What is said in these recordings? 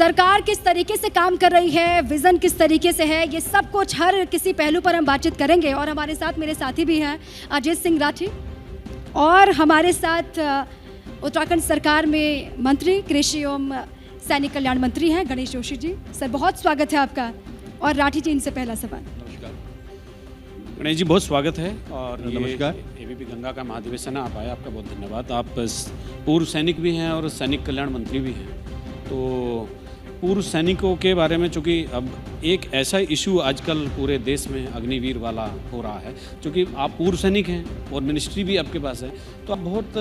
सरकार किस तरीके से काम कर रही है, विज़न किस तरीके से है, ये सब कुछ हर किसी पहलू पर हम बातचीत करेंगे। और हमारे साथ मेरे साथी भी हैं अजीत सिंह राठी, और हमारे साथ उत्तराखंड सरकार में मंत्री कृषि एवं सैनिक कल्याण मंत्री हैं गणेश जोशी जी। सर बहुत स्वागत है आपका। और राठी जी, इनसे पहला सवाल। नमस्कार गणेश जी, बहुत स्वागत है। और नमस्कार। एबीपी गंगा का महाधिवेशन है, आप आए, आपका बहुत धन्यवाद। आप पूर्व सैनिक भी हैं और सैनिक कल्याण मंत्री भी हैं, तो पूर्व सैनिकों के बारे में, चूँकि अब एक ऐसा इशू आजकल पूरे देश में अग्निवीर वाला हो रहा है, चूँकि आप पूर्व सैनिक हैं और मिनिस्ट्री भी आपके पास है, तो आप बहुत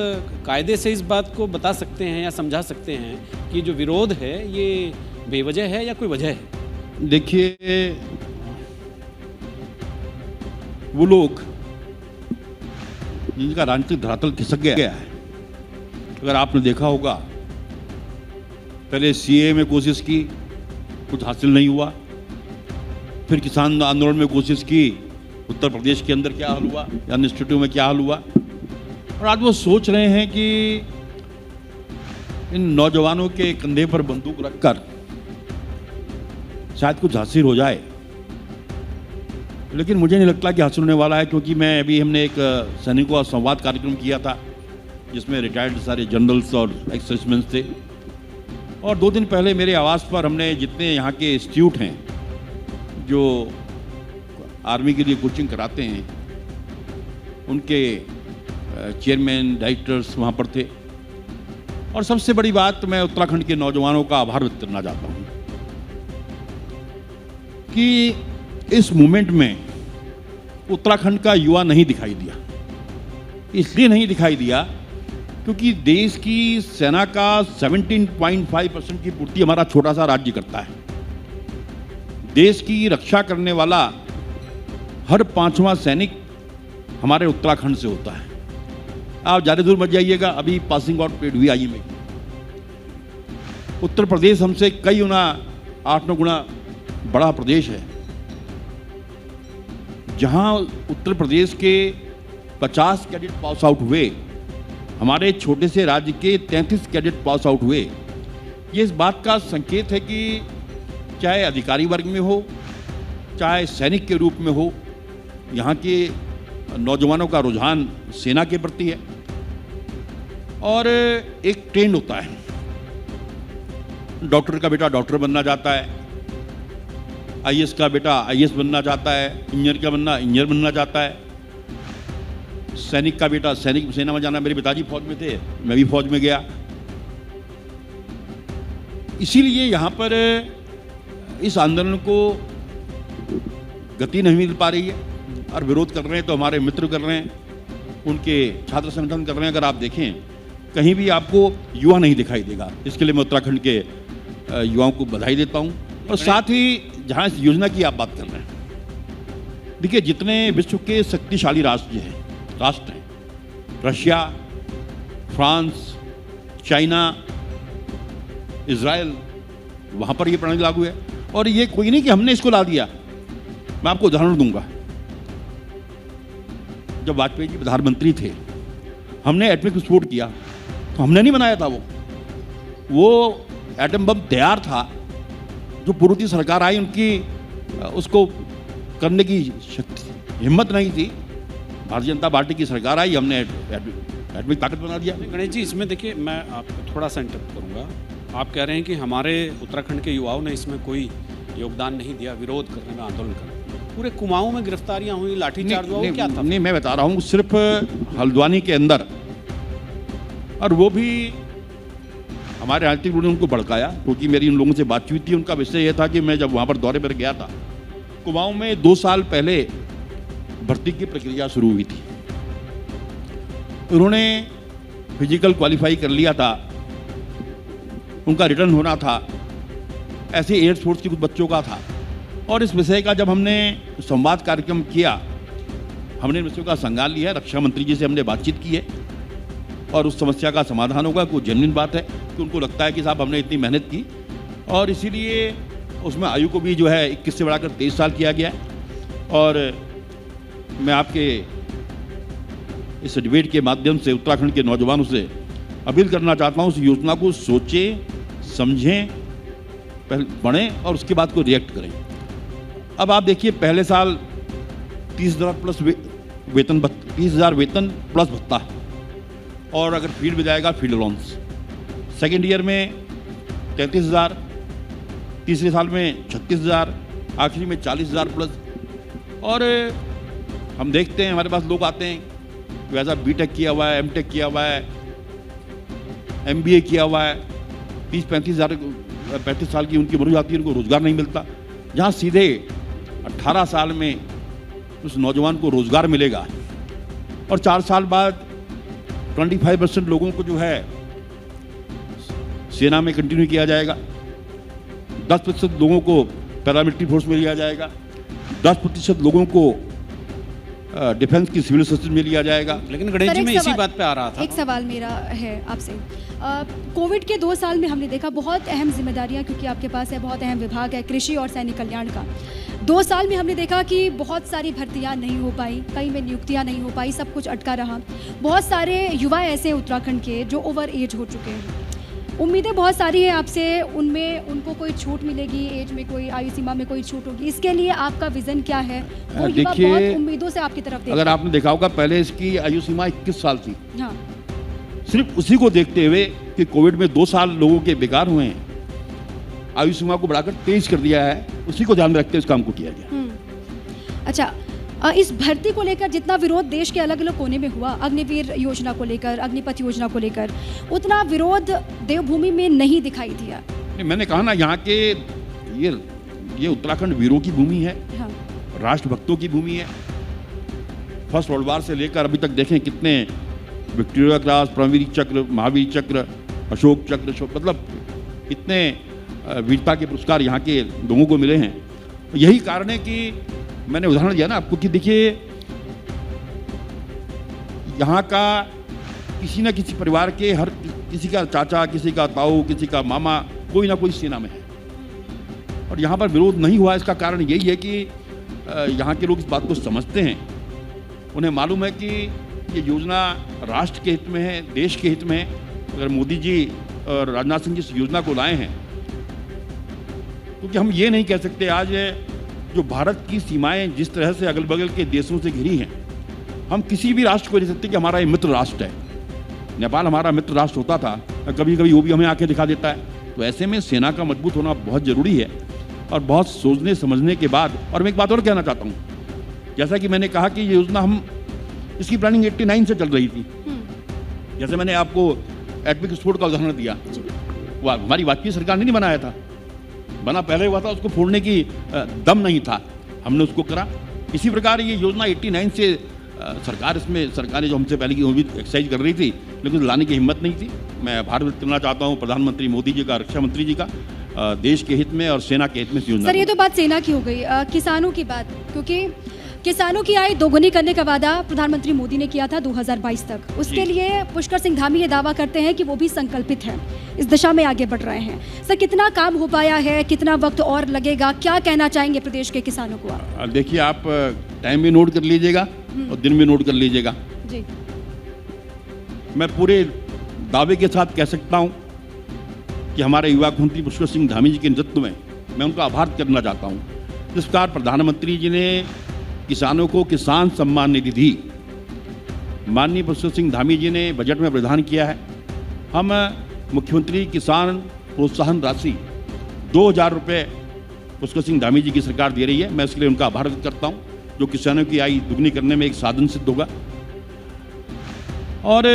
कायदे से इस बात को बता सकते हैं या समझा सकते हैं कि जो विरोध है ये बेवजह है या कोई वजह है? देखिए, वो लोग जिनका राजनीतिक धरातल खिसक गया है, अगर आपने देखा होगा, पहले सीए में कोशिश की, कुछ हासिल नहीं हुआ, फिर किसान आंदोलन में कोशिश की, उत्तर प्रदेश के अंदर क्या हाल हुआ, या इंस्टीट्यूट में क्या हाल हुआ। और आज वो सोच रहे हैं कि इन नौजवानों के कंधे पर बंदूक रखकर शायद कुछ हासिल हो जाए, लेकिन मुझे नहीं लगता कि हासिल होने वाला है, क्योंकि हमने एक सैनिकों का संवाद कार्यक्रम किया था जिसमें रिटायर्ड सारे जनरल्स और एक्स सर्विसमैन थे। और 2 दिन पहले मेरे आवास पर हमने जितने यहाँ के इंस्टीट्यूट हैं जो आर्मी के लिए कोचिंग कराते हैं, उनके चेयरमैन डायरेक्टर्स वहाँ पर थे। और सबसे बड़ी बात, मैं उत्तराखंड के नौजवानों का आभार व्यक्त करना चाहता हूँ कि इस मूवमेंट में उत्तराखंड का युवा नहीं दिखाई दिया। इसलिए नहीं दिखाई दिया क्योंकि देश की सेना का 17.5% की पूर्ति हमारा छोटा सा राज्य करता है। देश की रक्षा करने वाला हर 5वां सैनिक हमारे उत्तराखंड से होता है। आप ज़्यादा दूर मत जाइएगा, अभी पासिंग आउट परेड हुई आई में। उत्तर प्रदेश हमसे कई गुना 8-9 गुना बड़ा प्रदेश है। जहां उत्तर प्रदेश के 50 कैडेट पास आउट हुए, हमारे छोटे से राज्य के 33 कैडेट पास आउट हुए। ये इस बात का संकेत है कि चाहे अधिकारी वर्ग में हो, चाहे सैनिक के रूप में हो, यहाँ के नौजवानों का रुझान सेना के प्रति है। और एक ट्रेंड होता है, डॉक्टर का बेटा डॉक्टर बनना चाहता है, आईएएस का बेटा आईएएस बनना चाहता है, इंजीनियर का इंजीनियर बनना चाहता है, सैनिक का बेटा सैनिक सेना में जाना। मेरे पिताजी फौज में थे, मैं भी फौज में गया। इसीलिए यहाँ पर इस आंदोलन को गति नहीं मिल पा रही है, और विरोध कर रहे हैं तो हमारे मित्र कर रहे हैं, उनके छात्र संगठन कर रहे हैं। अगर आप देखें, कहीं भी आपको युवा नहीं दिखाई देगा। इसके लिए मैं उत्तराखंड के युवाओं को बधाई देता हूँ। और साथ ही जहाँ इस योजना की आप बात कर रहे हैं, देखिए, जितने विश्व के शक्तिशाली राष्ट्र हैं, रशिया, फ्रांस, चाइना, इजराइल, वहाँ पर ये प्रणाली लागू है। और ये कोई नहीं कि हमने इसको ला दिया। मैं आपको उदाहरण दूंगा। जब वाजपेयी जी प्रधानमंत्री थे, हमने एटमिक विस्फोट किया, तो हमने नहीं बनाया था। वो एटम बम तैयार था, जो पूर्व की सरकार आई, उनकी उसको करने की शक्ति हिम्मत नहीं थी। भारतीय जनता पार्टी की सरकार आई, हमने एटमिक ताकत बना दिया। गणेश जी, इसमें देखिए, मैं आपको थोड़ा सा इंटरप्ट करूंगा। आप कह रहे हैं कि हमारे उत्तराखंड के युवाओं ने इसमें कोई योगदान नहीं दिया विरोध करने में, आंदोलन करने में। पूरे कुमाऊं में गिरफ्तारियां हुई, लाठीचार्ज हुआ, क्या था? नहीं, मैं बता रहा हूँ, सिर्फ हल्द्वानी के अंदर, और वो भी हमारे राजनीतिक लोगों ने उनको भड़काया, क्योंकि मेरी उन लोगों से बातचीत थी। उनका विषय यह था कि मैं जब वहाँ पर दौरे पर गया था, कुमाऊं में 2 साल पहले भर्ती की प्रक्रिया शुरू हुई थी। उन्होंने फिजिकल क्वालिफाई कर लिया था, उनका रिटर्न होना था, ऐसे एयरफोर्स के कुछ बच्चों का था। और इस विषय का जब हमने संवाद कार्यक्रम किया, हमने इन विषयों का संज्ञान लिया, रक्षा मंत्री जी से हमने बातचीत की है, और उस समस्या का समाधान होगा। कोई जेन्युइन बात है कि उनको लगता है कि साहब हमने इतनी मेहनत की, और इसीलिए उसमें आयु को भी जो है 21 से बढ़ाकर 23 साल किया गया है। और मैं आपके इस डिबेट के माध्यम से उत्तराखंड के नौजवानों से अपील करना चाहता हूँ, इस योजना को सोचें, समझें पहले बढ़ें और उसके बाद को रिएक्ट करें। अब आप देखिए पहले साल 30,000 प्लस वेतन 30,000 वेतन प्लस भत्ता, और अगर फील्ड में जाएगा फील्ड अलाउंस। सेकेंड ईयर में 33,000, तीसरे साल में 36,000, आखिरी में 40,000 प्लस। और हम देखते हैं हमारे पास लोग आते हैं वैसा बीटेक किया हुआ है, एमटेक किया हुआ है, एमबीए किया हुआ है, 35 साल की उनकी उम्र हो जाती है, उनको रोज़गार नहीं मिलता। जहाँ सीधे 18 साल में उस नौजवान को रोज़गार मिलेगा और 4 साल बाद 25% लोगों को जो है सेना में कंटिन्यू किया जाएगा, 10% लोगों को पैरामिलिट्री फोर्स में लिया जाएगा, 10% लोगों को डिफेंस की सिविल सर्विस में लिया जाएगा। लेकिन गणेश जी मैं इसी बात पे आ रहा था। एक सवाल मेरा है आपसे। कोविड के 2 साल में हमने देखा बहुत अहम जिम्मेदारियां, क्योंकि आपके पास है बहुत अहम विभाग है कृषि और सैनिक कल्याण का। 2 साल में हमने देखा कि बहुत सारी भर्तियां नहीं हो पाई, कई में नियुक्तियां नहीं हो पाई, सब कुछ अटका रहा। बहुत सारे युवा ऐसे हैं उत्तराखंड के जो ओवर एज हो चुके हैं। उम्मीदें बहुत सारी हैं आपसे, उनमें उनको कोई छूट मिलेगी, एज में कोई आयु सीमा में कोई छूट होगी, इसके लिए आपका विजन क्या है? वो युवा बहुत उम्मीदों से आपकी तरफ देखते हैं। अगर आपने देखा होगा पहले इसकी आयु सीमा 21 साल थी। हाँ। सिर्फ उसी को देखते हुए कि कोविड में 2 साल लोगों के बेकार हुए हैं, आयु सीमा को बढ़ाकर 23 कर दिया है, उसी को ध्यान में रखते इस काम को किया गया। अच्छा, इस भर्ती को लेकर जितना विरोध देश के अलग अलग कोने में हुआ, अग्निवीर योजना को लेकर, अग्निपथ योजना को लेकर, उतना विरोध देवभूमि में नहीं दिखाई दिया। मैंने कहा ना, यहाँ के ये उत्तराखंड वीरों की भूमि है। हाँ। राष्ट्रभक्तों की भूमि है। फर्स्ट वर्ल्ड वार से लेकर अभी तक देखें कितने विक्टोरिया क्रॉस, परमवीर चक्र, महावीर चक्र, अशोक चक्र, मतलब इतने वीरता के पुरस्कार यहाँ के लोगों को मिले हैं। यही कारण है कि मैंने उदाहरण दिया ना आपको कि देखिए यहाँ का किसी न किसी परिवार के हर किसी का चाचा, किसी का ताऊ, किसी का मामा, कोई ना कोई सेना में है, और यहाँ पर विरोध नहीं हुआ। इसका कारण यही है कि यहाँ के लोग इस बात को समझते हैं, उन्हें मालूम है कि ये योजना राष्ट्र के हित में है, देश के हित में है। अगर मोदी जी और राजनाथ सिंह जी इस योजना को लाए हैं, क्योंकि हम ये नहीं कह सकते आज जो भारत की सीमाएं जिस तरह से अगल बगल के देशों से घिरी हैं, हम किसी भी राष्ट्र को नहीं सकते कि हमारा ये मित्र राष्ट्र है। नेपाल हमारा मित्र राष्ट्र होता था, कभी कभी वो भी हमें आके दिखा देता है। तो ऐसे में सेना का मजबूत होना बहुत ज़रूरी है, और बहुत सोचने समझने के बाद। और मैं एक बात और कहना चाहता हूँ, जैसा कि मैंने कहा कि ये योजना इसकी प्लानिंग 89 से चल रही थी। जैसे मैंने आपको एटमिक विस्फोट का उदाहरण दिया, वो हमारी वाजपेयी सरकार ने नहीं बनाया था, बना पहले हुआ था, उसको फोड़ने की दम नहीं था, हमने उसको करा। इसी प्रकार ये योजना 89 से सरकारें जो हमसे पहले की वो भी एक्सरसाइज कर रही थी, लेकिन लाने की हिम्मत नहीं थी। मैं आभार व्यक्त करना चाहता हूँ प्रधानमंत्री मोदी जी का, रक्षा मंत्री जी का, देश के हित में और सेना के हित में योजना। सर, ये तो बात सेना की हो गई। किसानों की बात, क्योंकि किसानों की आय दोगुनी करने का वादा प्रधानमंत्री मोदी ने किया था 2022 तक। उसके लिए पुष्कर सिंह धामी ये दावा करते हैं कि वो भी संकल्पित है, इस दिशा में आगे बढ़ रहे हैं। सर, कितना काम हो पाया है, कितना वक्त और लगेगा, क्या कहना चाहेंगे प्रदेश के किसानों को आप? देखिए, आप टाइम भी नोट कर लीजिएगा और दिन भी नोट कर लीजिएगा जी। मैं पूरे दावे के साथ कह सकता हूँ कि हमारे युवा मंत्री पुष्कर सिंह धामी जी के नेतृत्व में मैं उनका आभार करना चाहता हूँ। जिस प्रकार प्रधानमंत्री जी ने किसानों को किसान सम्मान निधि दी, माननीय पुष्कर सिंह धामी जी ने बजट में प्रावधान किया है। हम मुख्यमंत्री किसान प्रोत्साहन राशि 2,000 रुपये पुष्कर सिंह धामी जी की सरकार दे रही है। मैं इसके लिए उनका आभार व्यक्त करता हूँ, जो किसानों की आय दुगनी करने में एक साधन सिद्ध होगा। और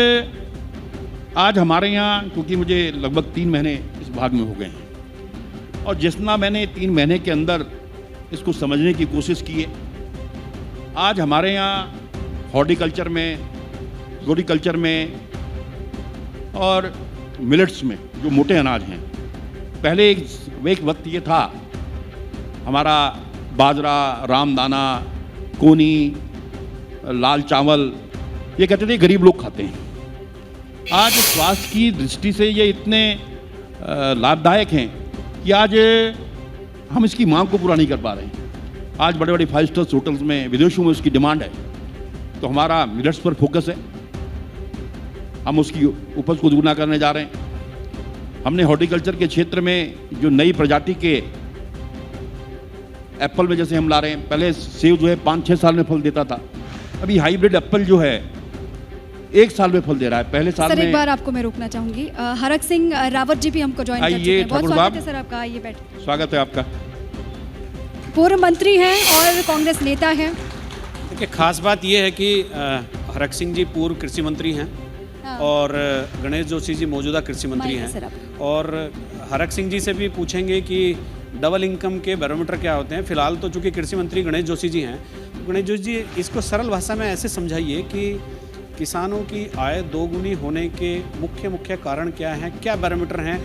आज हमारे यहाँ, क्योंकि मुझे लगभग 3 महीने इस भाग में हो गए हैं, और जितना मैंने 3 महीने के अंदर इसको समझने की कोशिश की है, आज हमारे यहाँ हॉर्टिकल्चर में, फ्लोरिकल्चर में और मिलेट्स में जो मोटे अनाज हैं, पहले एक वक्त ये था हमारा बाजरा, रामदाना, कोनी, लाल चावल, ये कहते थे गरीब लोग खाते हैं। आज स्वास्थ्य की दृष्टि से ये इतने लाभदायक हैं कि आज हम इसकी मांग को पूरा नहीं कर पा रहे हैं। आज बड़े बड़े 5 स्टार होटल्स में, विदेशों में उसकी डिमांड है, तो हमारा मिलेट्स पर फोकस है। हम उसकी उपज को दुगना करने जा रहे हैं। हमने हॉर्टिकल्चर के क्षेत्र में जो नई प्रजाति के एप्पल में जैसे हम ला रहे हैं, पहले सेब जो है 5-6 साल में फल देता था, अभी हाइब्रिड एप्पल जो है 1 साल में फल दे रहा है। पहले साल सर में एक बार आपको मैं रोकना चाहूंगी, हरक सिंह रावत जी भी हमको ज्वाइन कर चुके हैं। बहुत स्वागत है सर आपका, आइए बैठ। स्वागत है आपका। पूर्व मंत्री हैं और कांग्रेस नेता हैं। देखिए, खास बात ये है कि हरक सिंह जी पूर्व कृषि मंत्री हैं और गणेश जोशी जी मौजूदा कृषि मंत्री हैं। और हरक सिंह जी से भी पूछेंगे कि डबल इनकम के बैरोमीटर क्या होते हैं। फिलहाल तो चूंकि कृषि मंत्री गणेश जोशी जी हैं, तो गणेश जोशी जी इसको सरल भाषा में ऐसे समझाइए कि किसानों की आय दोगुनी होने के मुख्य कारण क्या हैं, क्या बैरोमीटर हैं।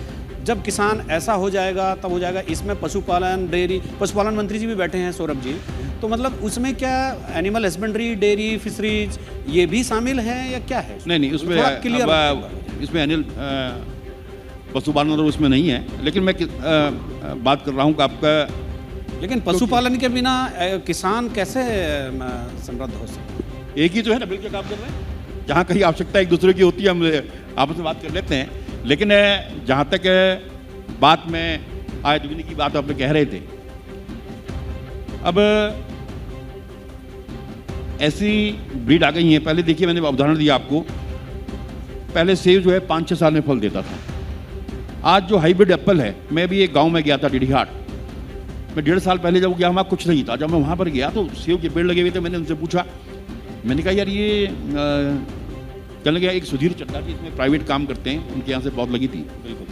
जब किसान ऐसा हो जाएगा तब हो जाएगा। इसमें पशुपालन, डेयरी, पशुपालन मंत्री जी भी बैठे हैं सौरभ जी, तो मतलब उसमें क्या एनिमल हस्बेंड्री, डेयरी, फिशरीज ये भी शामिल हैं या क्या है? नहीं, उसमें इसमें अनिल पशुपालन और उसमें नहीं है, लेकिन मैं बात कर रहा हूँ कि आपका, लेकिन पशुपालन के बिना किसान कैसे समृद्ध हो सकते? एक ही तो है ना, मिलकर काम कर रहे हैं। जहाँ कहीं आवश्यकता एक दूसरे की होती है हम आपस में बात कर लेते हैं। लेकिन जहाँ तक बात में आय दुगनी की बात आप कह रहे थे, अब ऐसी ब्रीड आ गई है। पहले देखिए, मैंने उदाहरण दिया आपको, पहले सेब जो है 5-6 साल में फल देता था। आज जो हाइब्रिड एप्पल है, मैं भी एक गांव में गया था डिडीहाट, मैं 1.5 साल पहले जब गया वहाँ कुछ नहीं था। जब मैं वहाँ पर गया तो सेब के पेड़ लगे हुए थे। मैंने उनसे पूछा, मैंने कहा यार ये कहने गया एक सुधीर चड्डा जी इसमें प्राइवेट काम करते हैं, उनके यहाँ से बहुत लगी थी। बिल्कुल।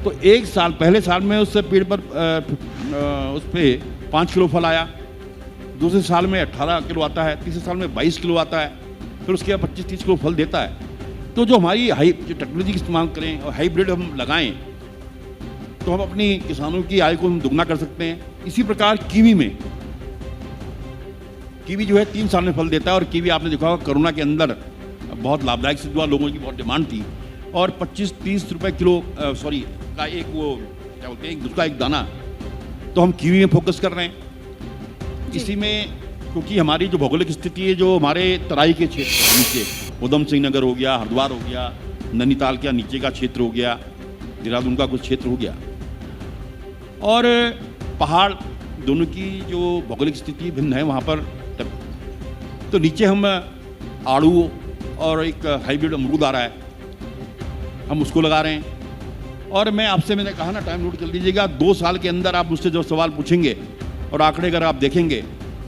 तो 1 साल पहले साल में उससे पेड़ पर उस पर 5 किलो फल आया, दूसरे साल में 18 किलो आता है, तीसरे साल में 22 किलो आता है, फिर उसके बाद 25-30 किलो फल देता है। तो जो हमारी जो टेक्नोलॉजी का इस्तेमाल करें और हाइब्रिड हम लगाएं तो हम अपनी किसानों की आय को हम दुगना कर सकते हैं। इसी प्रकार कीवी जो है 3 साल में फल देता है। और कीवी आपने देखा होगा कोरोना के अंदर बहुत लाभदायक सिद्ध हुआ, लोगों की बहुत डिमांड थी। और 25-30 रुपये किलो का एक वो क्या बोलते हैं, उसका एक दाना, तो हम कीवी में फोकस कर रहे हैं। इसी में क्योंकि हमारी जो भौगोलिक स्थिति है, जो हमारे तराई के क्षेत्र नीचे उधम सिंह नगर हो गया, हरिद्वार हो गया, नैनीताल का नीचे का क्षेत्र हो गया, देहरादून का कुछ क्षेत्र हो गया, और पहाड़ दोनों की जो भौगोलिक स्थिति भिन्न है वहाँ पर, तो नीचे हम आड़ू और एक हाइब्रिड अमरूद आ रहा है, हम उसको लगा रहे हैं। और मैंने कहा ना, टाइम नोट कर लीजिएगा, 2 साल के अंदर आप मुझसे जो सवाल पूछेंगे और आंकड़े अगर आप देखेंगे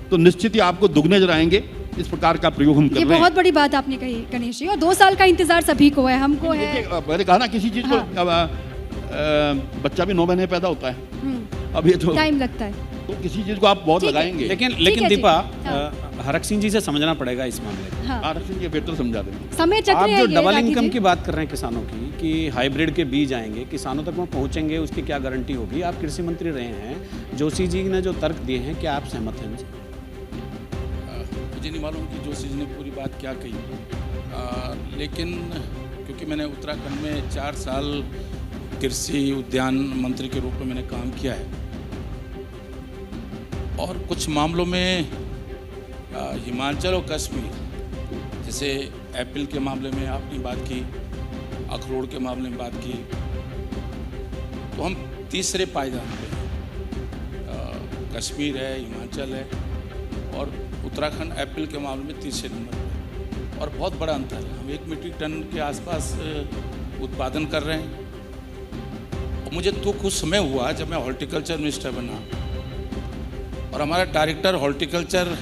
तो निश्चित ही आपको दुगने नजर आएंगे। इस प्रकार का प्रयोग हम कर रहे हैं। ये बहुत बड़ी बात आपने कही गणेश जी, और 2 साल का इंतजार सभी को है, हमको है। मैंने कहा ना, किसी चीज को बच्चा भी 9 महीने पैदा होता है, अब ये तो टाइम लगता है, तो किसी चीज को आप बहुत लगाएंगे। लेकिन दीपा, हरक सिंह जी से समझना पड़ेगा इस मामले में। हरक सिंह जी बेहतर समझा देंगे। समय चक्र आप है जो डबल इनकम की बात कर रहे हैं किसानों की, कि हाइब्रिड के बीज आएंगे किसानों तक वो पहुंचेंगे, उसकी क्या गारंटी होगी? आप कृषि मंत्री रहे हैं, जोशी जी ने जो तर्क दिए हैं, क्या आप सहमत हैं उनसे? मुझे नहीं मालूम कि जोशी जी ने पूरी बात क्या कही, लेकिन क्योंकि मैंने उत्तराखंड में 4 साल कृषि उद्यान मंत्री के रूप में मैंने काम किया है, और कुछ मामलों में हिमाचल और कश्मीर, जैसे एप्पल के मामले में आपने बात की, अखरोट के मामले में बात की, तो हम तीसरे पायदान पे हैं। कश्मीर है, हिमाचल है, और उत्तराखंड एप्पल के मामले में तीसरे नंबर पे, और बहुत बड़ा अंतर है। हम 1 मीट्रिक टन के आसपास उत्पादन कर रहे हैं। और मुझे दुख उस समय हुआ जब मैं हॉर्टिकल्चर मिनिस्टर बना और हमारा डायरेक्टर हॉर्टिकल्चर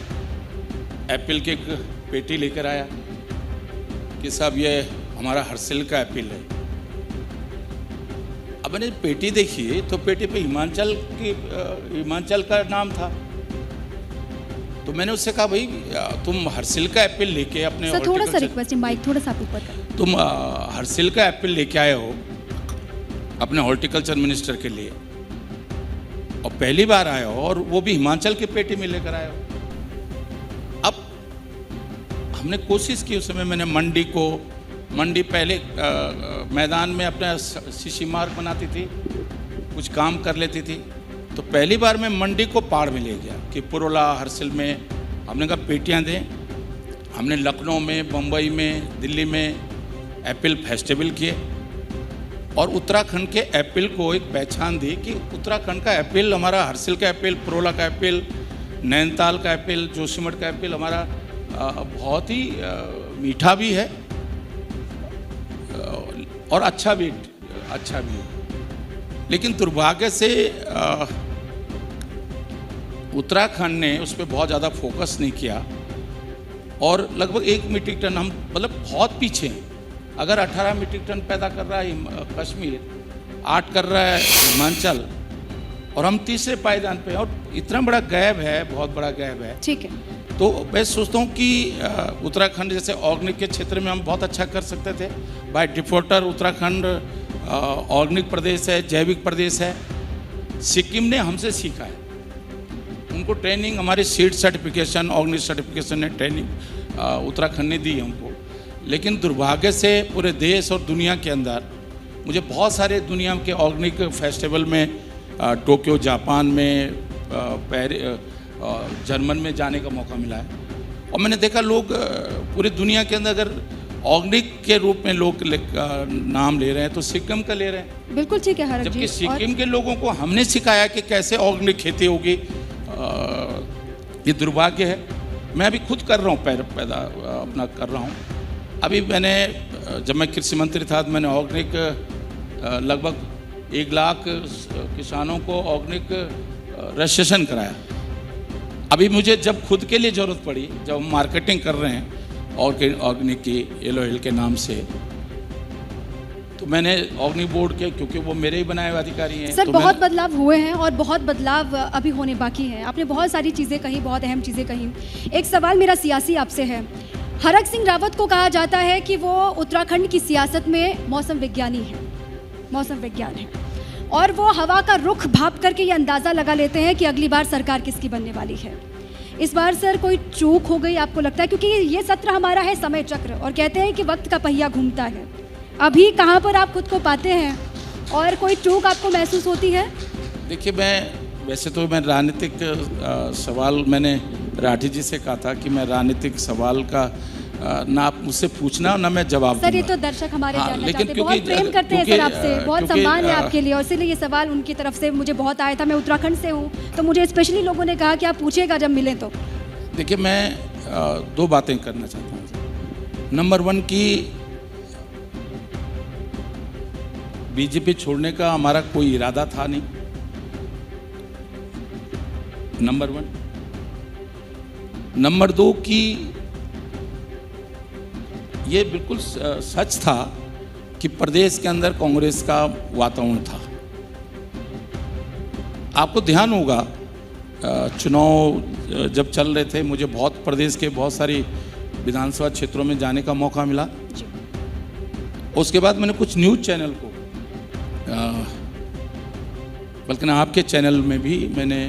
एप्पल की एक पेटी लेकर आया कि साहब ये हमारा हर्सिल का एप्पल है। अब मैंने पेटी देखी तो पेटी पे हिमाचल का नाम था, तो मैंने उससे कहा भाई तुम हर्सिल का एप्पल लेके अपने थोड़ा सा रिक्वेस्ट, माइक थोड़ा सा ऊपर कर, तुम हर्सिल का एप्पल लेके आए हो अपने हॉर्टिकल्चर मिनिस्टर के लिए, और पहली बार आए हो, और वो भी हिमाचल की पेटी में लेकर आए हो। अब हमने कोशिश की, उस समय मैंने मंडी पहले मैदान में अपना शीशी मार्ग बनाती थी, कुछ काम कर लेती थी, तो पहली बार मैं मंडी को पार में ले गया कि पुरोला हर्सिल में हमने कहा पेटियां दें। हमने लखनऊ में, बम्बई में, दिल्ली में एप्पल फेस्टिवल किए, और उत्तराखंड के एप्पल को एक पहचान दी कि उत्तराखंड का एप्पल, हमारा हर्सिल का एप्पल, प्रोला का एप्पल, नैनीताल का एप्पल, जोशीमठ का एप्पल हमारा बहुत ही मीठा भी है और अच्छा भी है। लेकिन दुर्भाग्य से उत्तराखंड ने उस पर बहुत ज़्यादा फोकस नहीं किया और लगभग 1 मीट्रिक टन, हम मतलब बहुत पीछे हैं। अगर 18 मीट्रिक टन पैदा कर रहा है कश्मीर, 8 कर रहा है हिमाचल, और हम तीसरे पायदान पे हैं, और इतना बड़ा गैप है, बहुत बड़ा गैप है। ठीक है। तो मैं सोचता हूँ कि उत्तराखंड जैसे ऑर्गेनिक के क्षेत्र में हम बहुत अच्छा कर सकते थे। बाय डिफॉल्टर उत्तराखंड ऑर्गेनिक प्रदेश है, जैविक प्रदेश है। सिक्किम ने हमसे सीखा है, उनको ट्रेनिंग, हमारी सीड सर्टिफिकेशन, ऑर्गेनिक सर्टिफिकेशन ने ट्रेनिंग उत्तराखंड ने दी है उनको। लेकिन दुर्भाग्य से पूरे देश और दुनिया के अंदर मुझे बहुत सारे दुनिया के ऑर्गेनिक फेस्टिवल में, टोक्यो जापान में, जर्मन में जाने का मौका मिला है, और मैंने देखा लोग पूरी दुनिया के अंदर अगर ऑर्गेनिक के रूप में लोग नाम ले रहे हैं तो सिक्किम का ले रहे हैं। बिल्कुल ठीक है हरक जी। जबकि सिक्किम के लोगों को हमने सिखाया कि कैसे ऑर्गेनिक खेती होगी। ये दुर्भाग्य है। मैं अभी खुद कर रहा हूँ, पैदा अपना कर रहा हूँ। अभी मैंने, जब मैं कृषि मंत्री था, मैंने ऑर्गेनिक लगभग 1 लाख किसानों को ऑर्गेनिक रजिस्ट्रेशन कराया। अभी मुझे जब खुद के लिए ज़रूरत पड़ी, जब हम मार्केटिंग कर रहे हैं ऑर्गेनिक की येलो हिल के नाम से, तो मैंने ऑर्गेनिक बोर्ड के, क्योंकि वो मेरे ही बनाए हुए अधिकारी हैं। सर तो बहुत बदलाव हुए हैं और बहुत बदलाव अभी होने बाकी हैं। आपने बहुत सारी चीज़ें कही, बहुत अहम चीज़ें कही। एक सवाल मेरा सियासी आपसे है। हरक सिंह रावत को कहा जाता है कि वो उत्तराखंड की सियासत में मौसम विज्ञानी है, मौसम विज्ञान है, और वो हवा का रुख भाप करके ये अंदाज़ा लगा लेते हैं कि अगली बार सरकार किसकी बनने वाली है। इस बार सर कोई चूक हो गई आपको लगता है? क्योंकि ये सत्र हमारा है समय चक्र, और कहते हैं कि वक्त का पहिया घूमता है। अभी कहाँ पर आप खुद को पाते हैं और कोई चूक आपको महसूस होती है? देखिए, वैसे तो मैं राजनीतिक सवाल, मैंने राठी जी से कहा था कि मैं राजनीतिक सवाल का ना आप मुझसे पूछना ना मैं जवाब सर, ये दूंगा। तो दर्शक हमारे जानना लेकिन चाहते हैं, बहुत प्रेम करते हैं सर आपसे, बहुत सम्मान है आपके लिए, और इसलिए ये सवाल उनकी तरफ से मुझे बहुत आया था। मैं उत्तराखंड से हूँ, तो मुझे स्पेशली लोगों ने कहा कि आप पूछिएगा जब मिलें तो। देखिए, मैं 2 बातें करना चाहता हूँ। नंबर 1 की बीजेपी छोड़ने का हमारा कोई इरादा था नहीं, नंबर 1। नंबर 2 की ये बिल्कुल सच था कि प्रदेश के अंदर कांग्रेस का वातावरण था। आपको ध्यान होगा, चुनाव जब चल रहे थे, मुझे बहुत प्रदेश के बहुत सारी विधानसभा क्षेत्रों में जाने का मौका मिला। उसके बाद मैंने कुछ न्यूज़ चैनल को, बल्कि आपके चैनल में भी मैंने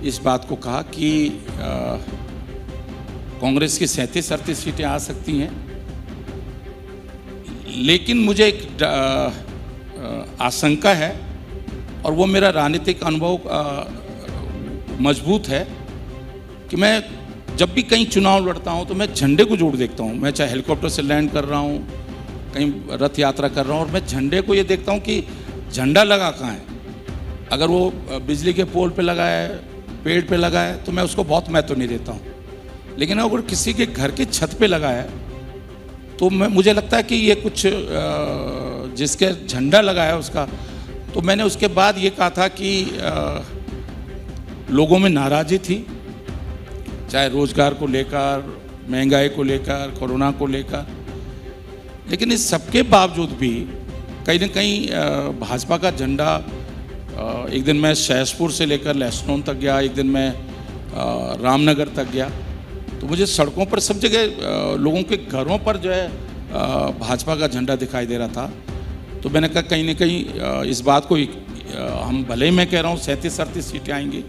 इस बात को कहा कि कांग्रेस की 37-38 सीटें आ सकती हैं, लेकिन मुझे एक आशंका है, और वो मेरा राजनीतिक अनुभव मजबूत है कि मैं जब भी कहीं चुनाव लड़ता हूं तो मैं झंडे को जोड़ देखता हूं। मैं चाहे हेलीकॉप्टर से लैंड कर रहा हूं, कहीं रथ यात्रा कर रहा हूं, और मैं झंडे को ये देखता हूं कि झंडा लगा कहाँ है। अगर वो बिजली के पोल पे लगा है, पेड़ पे लगा है, तो मैं उसको बहुत महत्व नहीं देता हूँ। लेकिन अगर किसी के घर के छत पे लगा है तो मुझे लगता है कि ये कुछ जिसके झंडा लगा है उसका। तो मैंने उसके बाद ये कहा था कि लोगों में नाराज़ी थी, चाहे रोज़गार को लेकर, महंगाई को लेकर, कोरोना को लेकर, लेकिन इस सबके बावजूद भी कहीं ना कहीं भाजपा का झंडा, एक दिन मैं सहसपुर से लेकर लहसनों तक गया, एक दिन मैं रामनगर तक गया, तो मुझे सड़कों पर सब जगह लोगों के घरों पर जो है भाजपा का झंडा दिखाई दे रहा था। तो मैंने कहा कहीं ना कहीं इस बात को हम, भले ही मैं कह रहा हूँ 37-38 सीटें आएंगी,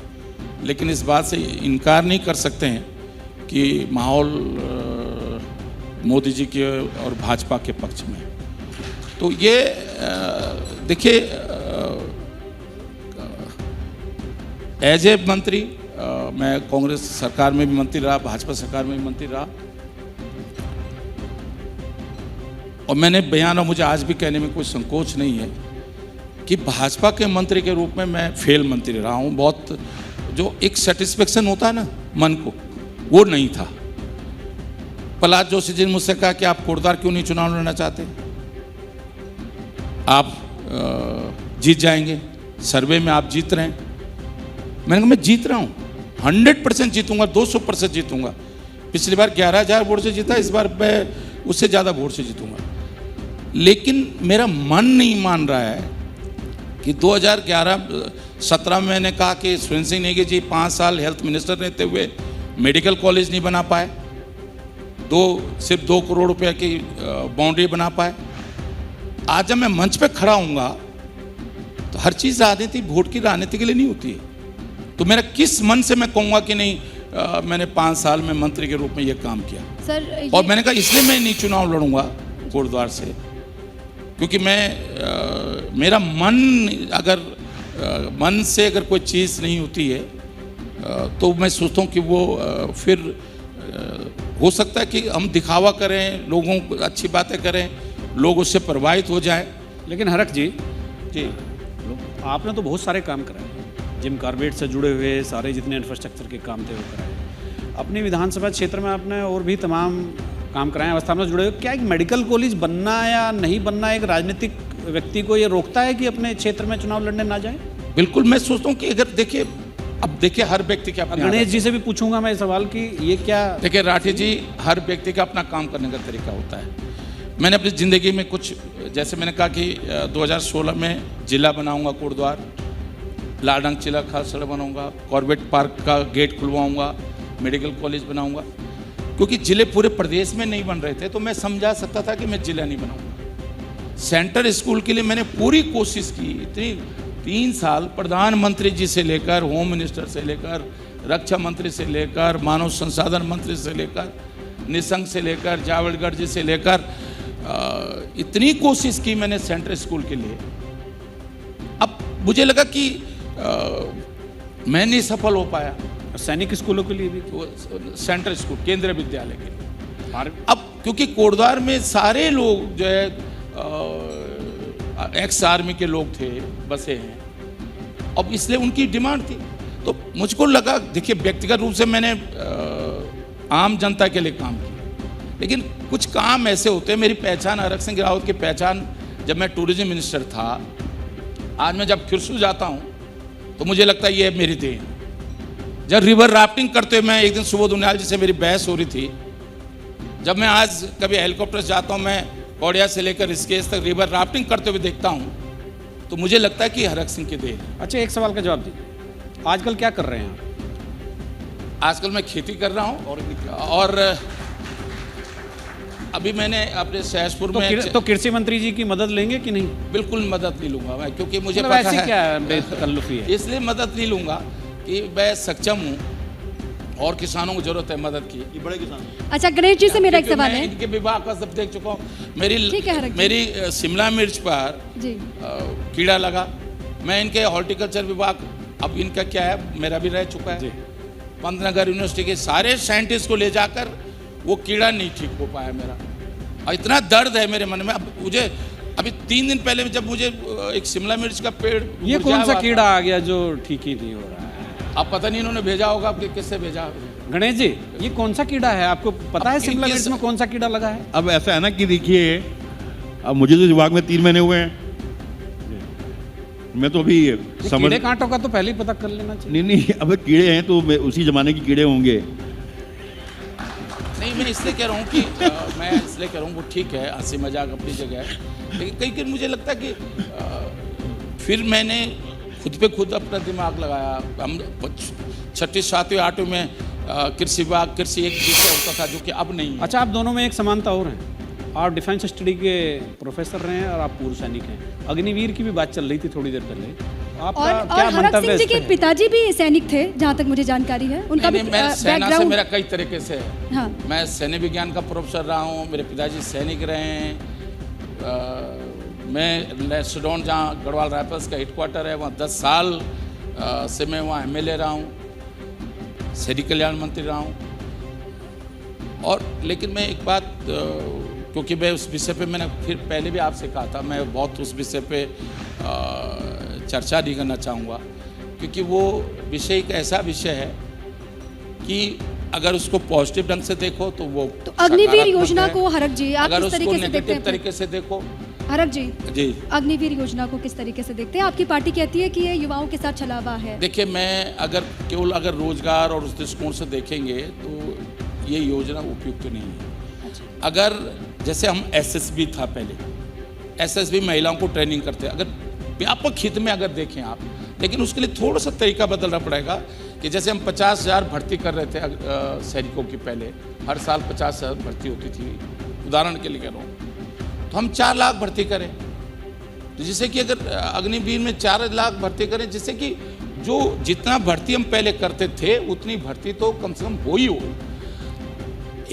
लेकिन इस बात से इनकार नहीं कर सकते हैं कि माहौल मोदी जी के और भाजपा के पक्ष में। तो ये देखिए, एज ए मंत्री मैं कांग्रेस सरकार में भी मंत्री रहा, भाजपा सरकार में भी मंत्री रहा। और मैंने बयान, और मुझे आज भी कहने में कोई संकोच नहीं है कि भाजपा के मंत्री के रूप में मैं फेल मंत्री रहा हूँ। बहुत जो एक सेटिस्फेक्शन होता है ना मन को, वो नहीं था। प्रहलाद जोशी जी ने मुझसे कहा कि आप कोटद्वार क्यों नहीं चुनाव लड़ना चाहते, आप जीत जाएंगे, सर्वे में आप जीत रहे हैं। मैंने कहा मैं जीत रहा हूँ, 100% जीतूंगा, 200% जीतूंगा। पिछली बार 11,000 वोट से जीता, इस बार मैं उससे ज़्यादा वोट से जीतूंगा। लेकिन मेरा मन नहीं मान रहा है कि 2017 में मैंने कहा कि सुरेंद्र सिंह नेगी जी 5 साल हेल्थ मिनिस्टर रहते हुए मेडिकल कॉलेज नहीं बना पाए, सिर्फ 2 करोड़ रुपए की बाउंड्री बना पाए। आज जब मैं मंच पे खड़ा हूँगा तो हर चीज़ राजनीति वोट की राजनीति के लिए नहीं होती है। तो मेरा किस मन से मैं कहूँगा कि नहीं मैंने 5 साल में मंत्री के रूप में ये काम किया सर। और मैंने कहा इसलिए मैं नहीं चुनाव लड़ूंगा कोटद्वार से, क्योंकि मेरा मन अगर मन से अगर कोई चीज़ नहीं होती है तो मैं सोचता हूँ कि वो फिर हो सकता है कि हम दिखावा करें, लोगों को अच्छी बातें करें, लोग उससे प्रभावित हो जाए। लेकिन हरक जी आपने तो बहुत सारे काम कराए, जिम कॉर्बेट से जुड़े हुए सारे जितने इंफ्रास्ट्रक्चर के काम थे वो कराए। अपनी विधानसभा क्षेत्र में आपने और भी तमाम काम कराए, अवस्था में जुड़े हुए। क्या एक मेडिकल कॉलेज बनना या नहीं बनना एक राजनीतिक व्यक्ति को ये रोकता है कि अपने क्षेत्र में चुनाव लड़ने ना जाए? बिल्कुल, मैं सोचता हूँ कि अगर देखिए, अब देखिए हर व्यक्ति के अपने, गणेश जी से भी पूछूंगा मैं सवाल कि ये क्या, देखिए राठी जी, हर व्यक्ति का अपना काम करने का तरीका होता है। मैंने अपनी ज़िंदगी में कुछ, जैसे मैंने कहा कि 2016 में जिला बनाऊंगा कोटद्वार, लाडंग चिला खास सड़क बनाऊंगा, कॉर्बेट पार्क का गेट खुलवाऊंगा, मेडिकल कॉलेज बनाऊंगा। क्योंकि जिले पूरे प्रदेश में नहीं बन रहे थे तो मैं समझा सकता था कि मैं जिला नहीं बनाऊंगा। सेंटर स्कूल के लिए मैंने पूरी कोशिश की, इतनी 3 साल प्रधानमंत्री जी से लेकर, होम मिनिस्टर से लेकर, रक्षा मंत्री से लेकर, मानव संसाधन मंत्री से लेकर, निशंक से लेकर, जावड़ेकर जी से लेकर इतनी कोशिश की मैंने सेंट्रल स्कूल के लिए। अब मुझे लगा कि मैं नहीं सफल हो पाया। सैनिक स्कूलों के लिए भी, सेंट्रल स्कूल, केंद्रीय विद्यालय के लिए। अब क्योंकि कोटद्वार में सारे लोग जो है एक्स आर्मी के लोग थे, बसे हैं, अब इसलिए उनकी डिमांड थी। तो मुझको लगा, देखिए व्यक्तिगत रूप से मैंने आम जनता के लिए काम किया, लेकिन कुछ काम ऐसे होते हैं। मेरी पहचान हरक सिंह रावत की पहचान जब मैं टूरिज्म मिनिस्टर था, आज मैं जब खिरसू जाता हूँ तो मुझे लगता है ये मेरी देन। जब रिवर राफ्टिंग करते हुए मैं एक दिन सुबोध उनियाल जी से मेरी बहस हो रही थी, जब मैं आज कभी हेलीकॉप्टर से जाता हूँ, मैं कौड़िया से लेकर ऋषिकेश तक रिवर राफ्टिंग करते हुए देखता हूँ, तो मुझे लगता है कि हरक सिंह की देन। अच्छा, एक सवाल का जवाब दीजिए, आजकल क्या कर रहे हैं आप? आजकल मैं खेती कर रहा हूँ और अभी मैंने अपने सहसपुर में तो कृषि मंत्री जी की मदद लेंगे कि नहीं? बिल्कुल मदद नहीं लूंगा मैं, क्योंकि मुझे मतलब पता ऐसी है क्या बेतकल्लुफी है, इसलिए मदद नहीं लूंगा कि मैं सक्षम हूँ और किसानों को जरूरत है मदद की, ये बड़े किसान। अच्छा, गणेश जी से मेरा एक सवाल है। इनके विभाग का सब देख चुका हूँ। मेरी शिमला मिर्च पर कीड़ा लगा, मैं इनके हॉर्टिकल्चर विभाग, अब इनका क्या है, मेरा भी रह चुका है, पंतनगर यूनिवर्सिटी के सारे साइंटिस्ट को ले जाकर वो कीड़ा नहीं ठीक हो पाया मेरा, और इतना दर्द है मेरे मन में। अब मुझे अभी 3 दिन पहले जब मुझे एक शिमला मिर्च का पेड़, ये कौन सा कीड़ा आ गया जो ठीक ही नहीं हो रहा है? अब पता नहीं इन्होंने भेजा होगा, कि किससे भेजा। गणेश जी, ये कौन सा कीड़ा है, आपको पता है शिमला मिर्च में कौन सा कीड़ा लगा है? अब ऐसा है ना कि देखिए, अब मुझे तो विभाग में 3 महीने हुए हैं, मैं तो अभी कीड़े कांटों का तो पहले ही पता कर लेना चाहिए। नहीं, अब कीड़े हैं तो उसी जमाने के कीड़े होंगे। नहीं, मैं इसलिए कह रहा हूँ कि मैं इसलिए कह रहा हूँ वो ठीक है, हंसी मजाक अपनी जगह है, लेकिन कई कई मुझे लगता है कि फिर मैंने खुद पे खुद अपना दिमाग लगाया। हम 6ठी 7वीं 8वीं में कृषि विभाग, कृषि एक विषय होता था जो कि अब नहीं है। अच्छा, आप दोनों में एक समानता और है, आप डिफेंस स्टडी के प्रोफेसर रहे हैं और आप पूर्व सैनिक हैं। अग्निवीर की भी बात चल रही थी थोड़ी देर पहले, आपका क्या हरक सिंह जी के पिताजी भी सैनिक थे, जहाँ तक मुझे जानकारी है। उनका भी सेना से मेरा कई तरीके से है। हाँ। मैं सैन्य विज्ञान का प्रोफेसर रहा हूँ, मेरे पिताजी सैनिक रहे हैं। मैं लेस्डोन, जहाँ गढ़वाल राइफल्स का हेडक्वार्टर है, वहाँ 10 साल से मैं वहाँ MLA रहा हूँ, सैनिक कल्याण मंत्री रहा हूँ। और लेकिन मैं एक बात क्योंकि मैं उस विषय पे मैंने फिर पहले भी आपसे कहा था, मैं बहुत उस विषय पे चर्चा नहीं करना चाहूँगा, क्योंकि वो विषय एक ऐसा विषय है कि अगर उसको पॉजिटिव ढंग से देखो तो वो तो अग्निवीर सकारात्मक योजना है। को हरक जी आप अगर किस उसको तरीके से देखते नेगेटिव हैं? तरीके से देखो हरक जी, जी, अग्निवीर योजना को किस तरीके से देखते हैं? आपकी पार्टी कहती है कि ये युवाओं के साथ छलावा है। देखिए मैं अगर रोजगार और उस दृष्टिकोण से देखेंगे तो ये योजना उपयुक्त नहीं है। अगर जैसे हम एसएसबी था पहले, एसएसबी महिलाओं को ट्रेनिंग करते हैं, अगर व्यापक हित में अगर देखें आप, लेकिन उसके लिए थोड़ा सा तरीका बदलना पड़ेगा कि जैसे हम 50,000 भर्ती कर रहे थे सैनिकों की, पहले हर साल 50,000 भर्ती होती थी, उदाहरण के लिए कह रहा हूँ, तो हम 4 लाख भर्ती करें, तो जिससे कि अगर अग्निवीर में 4 लाख भर्ती करें, जिससे कि जो जितना भर्ती हम पहले करते थे उतनी भर्ती तो कम से कम हो ही हो।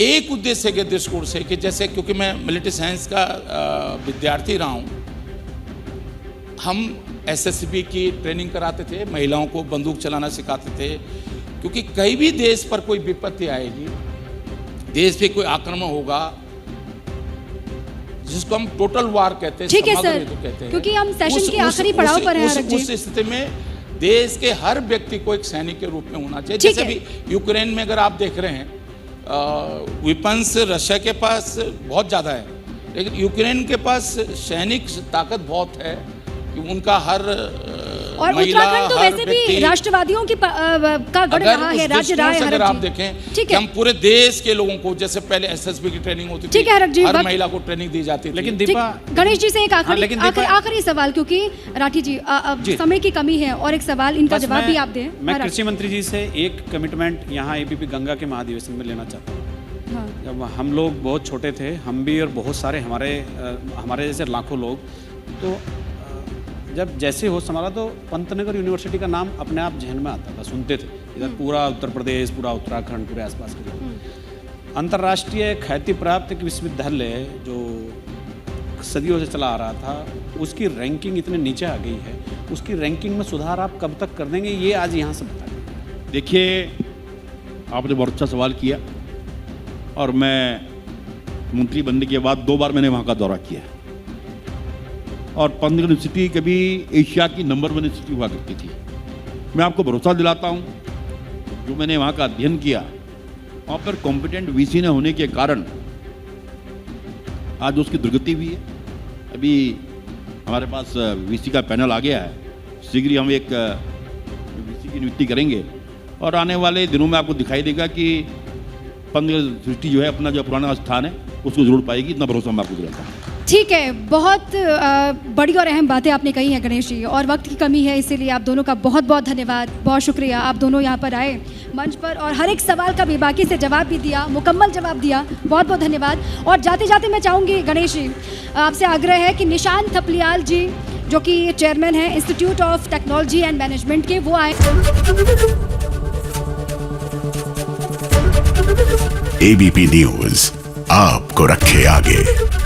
एक उद्देश्य के दृष्टिकोण से कि जैसे क्योंकि मैं मिलिट्री साइंस का विद्यार्थी रहा हूँ, हम एसएसबी की ट्रेनिंग कराते थे, महिलाओं को बंदूक चलाना सिखाते थे, क्योंकि कहीं भी देश पर कोई विपत्ति आएगी, देश पे कोई आक्रमण होगा, जिसको हम टोटल वार कहते हैं, ठीक है समग्र सर, युद्ध कहते हैं, क्योंकि हम सेशन के आखिरी पड़ाव पर हैं हरक जी। उस स्थिति में देश के हर व्यक्ति को एक सैनिक के रूप में होना चाहिए। ठीक जैसे है। भी यूक्रेन में अगर आप देख रहे हैं, वेपन्स रशिया के पास बहुत ज़्यादा है, लेकिन यूक्रेन के पास सैनिक ताकत बहुत है कि उनका हर और महिला, उत्तराखंड तो हर वैसे भी व्यक्ति, राष्ट्रवादियों की का गढ़ रहा है, राज्य रहा है अगर हरक आप जी। देखें ठीक कि है। हम पूरे देश के लोगों को, जैसे पहले एसएसबी की ट्रेनिंग होती ठीक है हरक जी, थी, हर वक्त- महिला को ट्रेनिंग दी जाती थी। लेकिन ठीक, दीपा, गणेश जी से एक लेकिन दीपा- आखिरी सवाल, क्योंकि राठी जी अब जी। समय की कमी है, और एक सवाल इनका बस जवाब मैं- भी आप दें। मैं हरक। कृषि मंत्री जी से एक कमिटमेंट यहाँ एबीपी गंगा के महाधिवेशन में लेना चाहता हूँ। हाँ। जब हम लोग बहुत छोटे थे, हम भी और बहुत सारे हमारे जैसे लाखों लोग, तो जब जैसे होश संभाला तो पंतनगर यूनिवर्सिटी का नाम अपने आप जहन में आता था, सुनते थे, इधर पूरा उत्तर प्रदेश, पूरा उत्तराखंड, पूरे आसपास के लोग। अंतर्राष्ट्रीय ख्याति प्राप्त एक विश्वविद्यालय जो सदियों से चला आ रहा था, उसकी रैंकिंग इतने नीचे आ गई है, उसकी रैंकिंग में सुधार आप कब तक कर देंगे, ये आज यहाँ से बता दें। देखिए, आपने बहुत अच्छा सवाल किया, और मैं मंत्री बनने के बाद 2 बार मैंने वहाँ का दौरा किया, और पंतनगर यूनिवर्सिटी कभी एशिया की नंबर 1 यूनिवर्सिटी हुआ करती थी। मैं आपको भरोसा दिलाता हूँ, जो मैंने वहाँ का अध्ययन किया, वहाँ पर कॉम्पिटेंट वीसी न होने के कारण आज उसकी दुर्गति हुई है। अभी हमारे पास वीसी का पैनल आ गया है, शीघ्र ही हम एक वीसी की नियुक्ति करेंगे, और आने वाले दिनों में आपको दिखाई देगा कि पंतनगर यूनिवर्सिटी जो है अपना जो पुराना स्थान है उसको जरूर पाएगी, इतना भरोसा मैं आपको दिलाता हूँ। ठीक है, बहुत बड़ी और अहम बातें आपने कही हैं गणेश जी, और वक्त की कमी है, इसीलिए आप दोनों का बहुत बहुत धन्यवाद, बहुत शुक्रिया। आप दोनों यहाँ पर आए मंच पर और हर एक सवाल का बेबाकी से जवाब भी दिया, मुकम्मल जवाब दिया, बहुत बहुत धन्यवाद। और जाते जाते मैं चाहूँगी गणेश जी, आपसे आग्रह है कि निशांत थपलियाल जी, जो कि चेयरमैन हैं institute of technology and management के, वो आए। एबीपी न्यूज आपको रखे आगे।